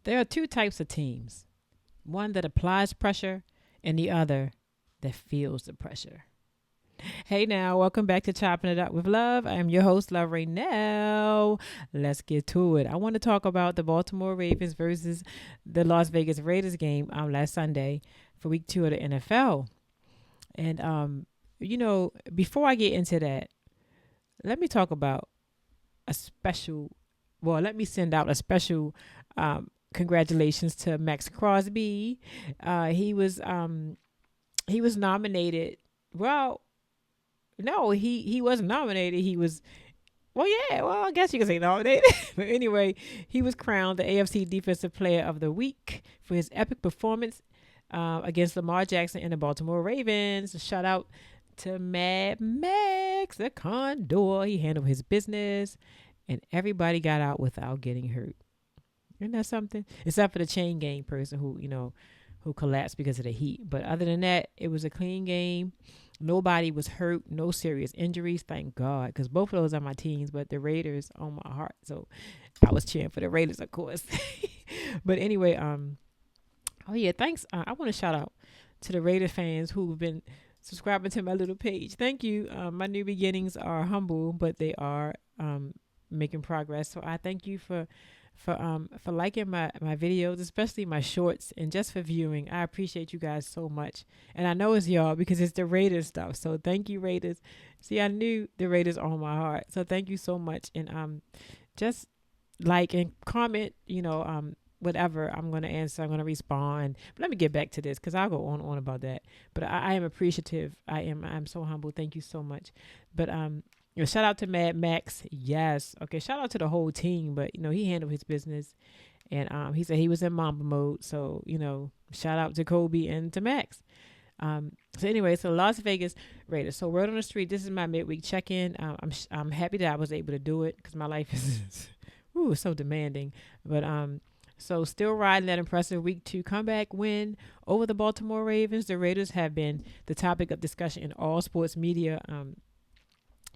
There are two types of teams, one that applies pressure and the other that feels the pressure. Hey now, welcome back to Chopping It Up with Love. I am your host, Love Now. Let's get to it. I want to talk about the Baltimore Ravens versus the Las Vegas Raiders game last Sunday for week 2 of the NFL. And before I get into that, let me talk about a special let me send out a special congratulations to Max Crosby. He was nominated. Well, no, he wasn't nominated. He was yeah. Well, I guess you can say nominated. But anyway, he was crowned the AFC Defensive Player of the Week for his epic performance against Lamar Jackson and the Baltimore Ravens. A shout out to Mad Max, the Condor. He handled his business, and everybody got out without getting hurt. Isn't that something? Except for the chain gang person who collapsed because of the heat. But other than that, it was a clean game. Nobody was hurt. No serious injuries. Thank God. Because both of those are my teams, but the Raiders on my heart. So I was cheering for the Raiders, of course. But anyway, thanks. I want to shout out to the Raider fans who've been subscribing to my little page. Thank you. My new beginnings are humble, but they are making progress. So I thank you for liking my videos, especially my shorts, and just for viewing. I appreciate you guys so much. And I know it's y'all because it's the Raiders stuff. So thank you, Raiders. See, I knew the Raiders on my heart. So thank you so much. And just like and comment, whatever. I'm going to answer. I'm going to respond. But let me get back to this because I'll go on and on about that. But I am appreciative. I'm so humble. Thank you so much. But shout out to Mad Max. Yes. Okay. Shout out to the whole team. But, he handled his business. And he said he was in Mamba mode. So, shout out to Kobe and to Max. So Las Vegas Raiders. So word on the street, this is my midweek check-in. I'm happy that I was able to do it because my life is so demanding. But so still riding that impressive week 2 comeback win over the Baltimore Ravens. The Raiders have been the topic of discussion in all sports media. And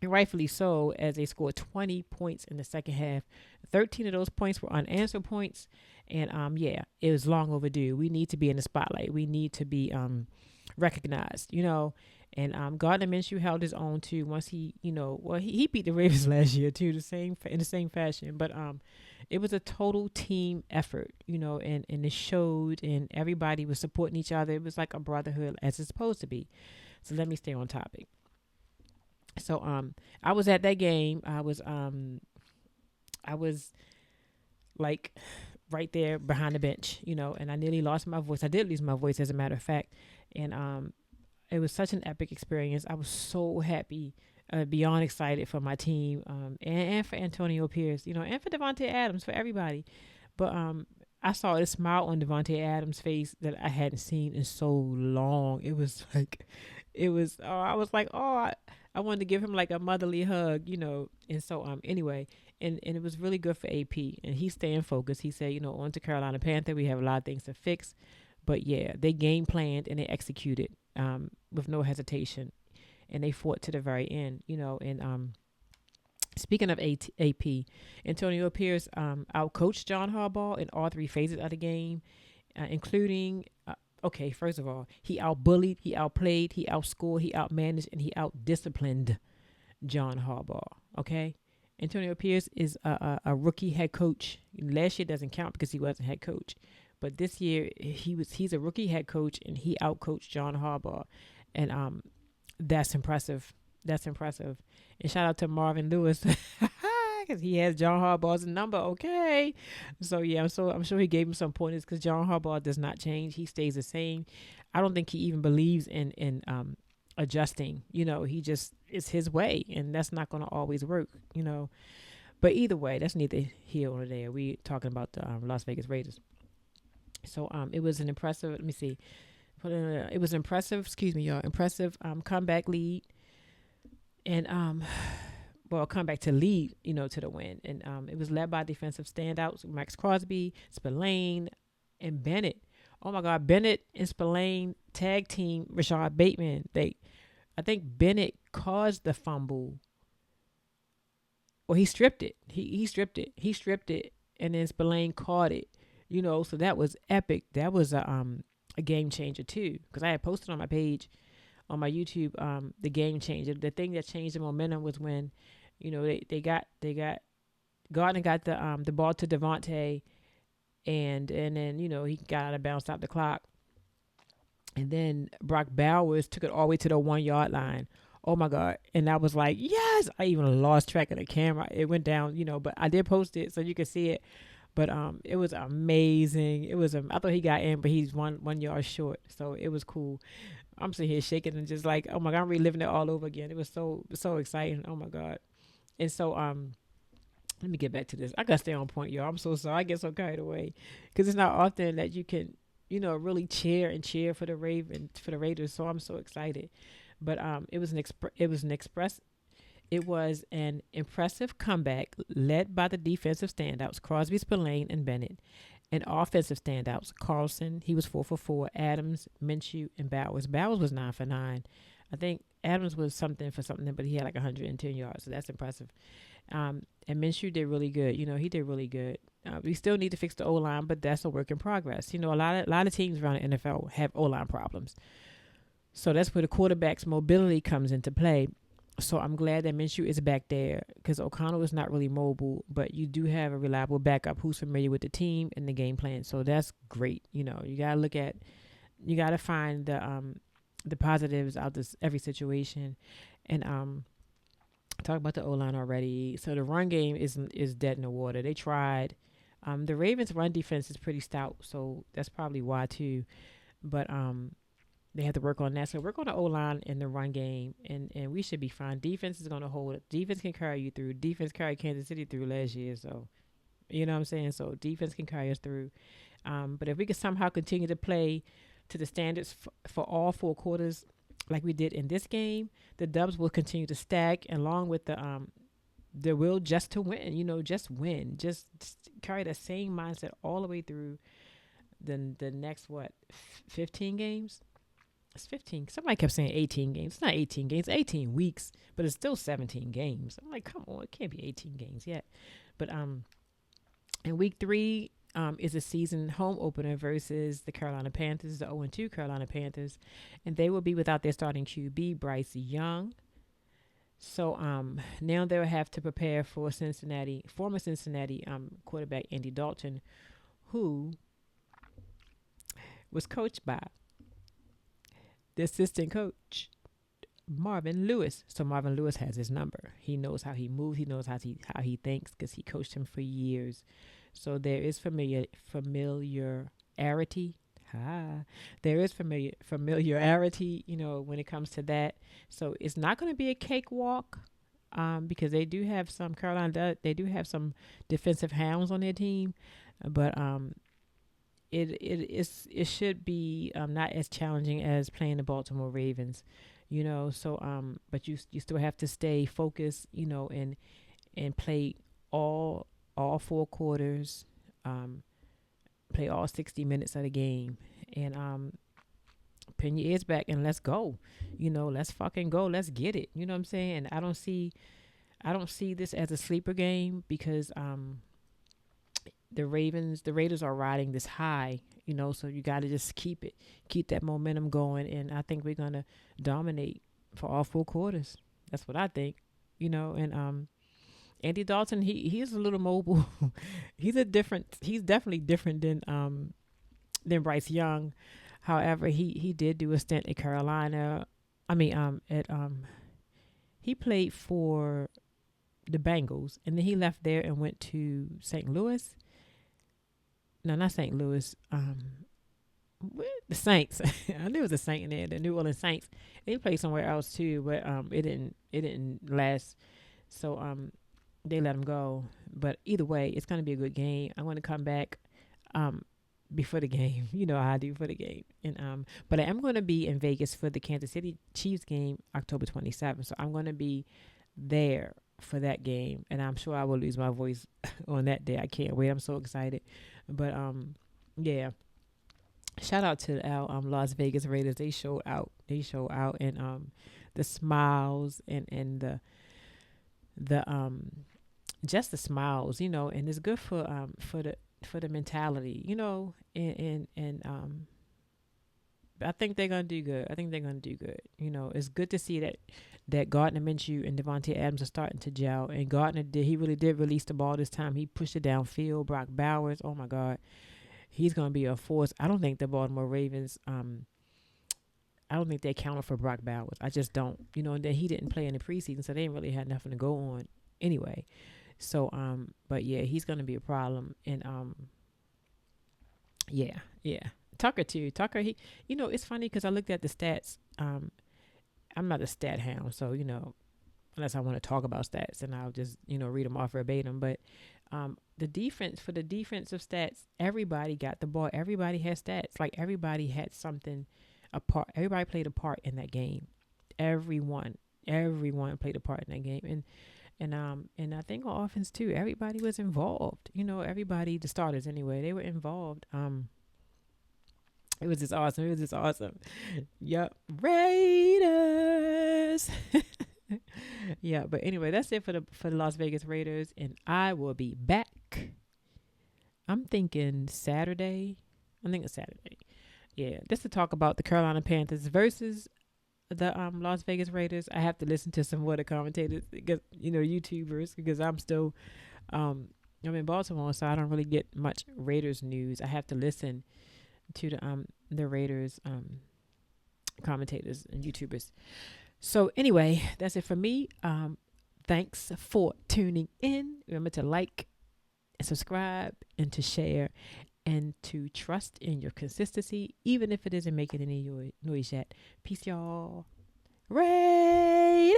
rightfully so, as they scored 20 points in the second half. 13 of those points were unanswered points. And it was long overdue. We need to be in the spotlight. We need to be recognized, And Gardner Minshew held his own too. Once he beat the Ravens last year too, in the same fashion. But it was a total team effort, and it showed, and everybody was supporting each other. It was like a brotherhood as it's supposed to be. So let me stay on topic. So I was at that game. I was like right there behind the bench, and I nearly lost my voice. I did lose my voice, as a matter of fact. And it was such an epic experience. I was so happy, beyond excited for my team, and for Antonio Pierce, and for Devontae Adams, for everybody. But I saw a smile on Devontae Adams' face that I hadn't seen in so long. It was like, I was like, I wanted to give him like a motherly hug, And so anyway, and it was really good for AP, and he's staying focused. He said, on to Carolina Panther. We have a lot of things to fix. But yeah, they game planned and they executed with no hesitation, and they fought to the very end, And speaking of AP, Antonio Pierce outcoached John Harbaugh in all 3 phases of the game, including. First of all, he outbullied, he outplayed, he outscored, he outmanaged, and he outdisciplined John Harbaugh. Okay, Antonio Pierce is a rookie head coach. Last year doesn't count because he wasn't head coach. But this year, he's a rookie head coach, and he outcoached John Harbaugh. And that's impressive. That's impressive. And shout out to Marvin Lewis because he has John Harbaugh's number. Okay. So, yeah, I'm sure he gave him some pointers because John Harbaugh does not change. He stays the same. I don't think he even believes in adjusting. He just, it's his way, and that's not going to always work, But either way, that's neither here nor there. We talking about the Las Vegas Raiders. So it was an impressive, let me see. It was impressive, impressive comeback lead. And, comeback to lead, to the win. And it was led by defensive standouts, Max Crosby, Spillane, and Bennett. Oh, my God, Bennett and Spillane tag team Rashad Bateman. I think Bennett caused the fumble. Or he stripped it. He stripped it. And then Spillane caught it. So that was epic. That was a game changer too, because I had posted on my page on my YouTube the game changer. The thing that changed the momentum was when they got Gardner got the ball to Devontae, and then he got out of bounds, stopped the clock, and then Brock Bowers took it all the way to the 1 yard line. Oh my God. And I was like, yes, I even lost track of the camera. It went down, but I did post it so you could see it. But it was amazing. I thought he got in, but he's 1 yard short. So it was cool. I'm sitting here shaking and just like, oh my God, I'm reliving it all over again. It was so exciting. Oh my God. And so let me get back to this. I gotta stay on point, y'all. I'm so sorry. I get so carried away because it's not often that you can, really cheer for the Raiders. So I'm so excited. But it was an impressive comeback led by the defensive standouts Crosby, Spillane, and Bennett, and offensive standouts Carlson. He was 4 for 4. Adams, Minshew, and Bowers. Bowers was 9 for 9. I think Adams was something for something, but he had like 110 yards, so that's impressive. And Minshew did really good. He did really good. We still need to fix the O line, but that's a work in progress. A lot of teams around the NFL have O line problems, so that's where the quarterback's mobility comes into play. So I'm glad that Minshew is back there because O'Connell is not really mobile, but you do have a reliable backup who's familiar with the team and the game plan. So that's great. You gotta find the positives out this every situation, and talk about the O line already. So the run game is dead in the water. They tried. The Ravens' run defense is pretty stout, so that's probably why too. But they have to work on that. So work on the O line and the run game, and we should be fine. Defense is going to hold it. Defense can carry you through. Defense carried Kansas City through last year, so you know what I'm saying. So defense can carry us through. But if we could somehow continue to play to the standards for all 4 quarters, like we did in this game, the Dubs will continue to stack, along with the will just to win. Just win. Just carry the same mindset all the way through the next 15 games. It's 15. Somebody kept saying 18 games. It's not 18 games. 18 weeks, but it's still 17 games. I'm like, come on, it can't be 18 games yet. But in week 3 is a season home opener versus the Carolina Panthers, the 0-2 Carolina Panthers, and they will be without their starting QB Bryce Young. So now they'll have to prepare for former Cincinnati quarterback Andy Dalton, who was coached by the assistant coach Marvin Lewis. So Marvin Lewis has his number. He knows how he moves. He knows how he thinks because he coached him for years. So there is familiarity. There is familiarity, when it comes to that. So it's not going to be a cakewalk, because they do have some They do have some defensive hounds on their team, but it should be not as challenging as playing the Baltimore Ravens, So but you still have to stay focused, and play all 4 quarters, play all 60 minutes of the game, and pin your ears back and let's go. Let's fucking go. Let's get it. You know what I'm saying? And I don't see this as a sleeper game because the Raiders are riding this high, so you got to just keep that momentum going. And I think we're going to dominate for all 4 quarters. That's what I think, and Andy Dalton, he is a little mobile. He's definitely different than Bryce Young. However, he did do a stint at Carolina. He played for the Bengals, and then he left there and went to St. Louis. No, not St. Louis. The Saints. I knew it was a Saint in there, the New Orleans Saints. They played somewhere else too, but it didn't last. So they let him go. But either way, it's going to be a good game. I'm going to come back before the game. You know how I do for the game. And but I am going to be in Vegas for the Kansas City Chiefs game October 27th. So I'm going to be there for that game, and I'm sure I will lose my voice on that day. I can't wait. I'm so excited. But yeah. Shout out to our Las Vegas Raiders. They show out. And the smiles and the just the smiles, and it's good for the for the mentality, and I think they're gonna do good. I think they're gonna do good. It's good to see that Gardner Minshew and Devontae Adams are starting to gel. And Gardner he really did release the ball this time. He pushed it downfield. Brock Bowers, oh my God, he's gonna be a force. I don't think the Baltimore Ravens, I don't think they counted for Brock Bowers. I just don't. And then he didn't play in the preseason, so they didn't really had nothing to go on anyway. So, but yeah, he's gonna be a problem. And yeah, yeah. Tucker too. Tucker, it's funny because I looked at the stats. I'm not a stat hound, so unless I want to talk about stats, and I'll just read them off verbatim. But the defense, for the defensive stats, everybody got the ball. Everybody has stats. Like everybody had something a part. Everybody played a part in that game. Everyone played a part in that game. And I think on offense too, everybody was involved. Everybody, the starters anyway, they were involved. It was just awesome. It was just awesome. Yep. Raiders. Yeah, but anyway, that's it for the Las Vegas Raiders, and I will be back. I'm thinking Saturday. Yeah, just to talk about the Carolina Panthers versus the Las Vegas Raiders. I have to listen to some more of the commentators, because YouTubers, because I'm still I'm in Baltimore, so I don't really get much Raiders news. I have to listen to the Raiders commentators and YouTubers. So anyway, that's it for me. Thanks for tuning in. Remember to like and subscribe and to share and to trust in your consistency, even if it isn't making any noise yet. Peace, y'all. Raiders.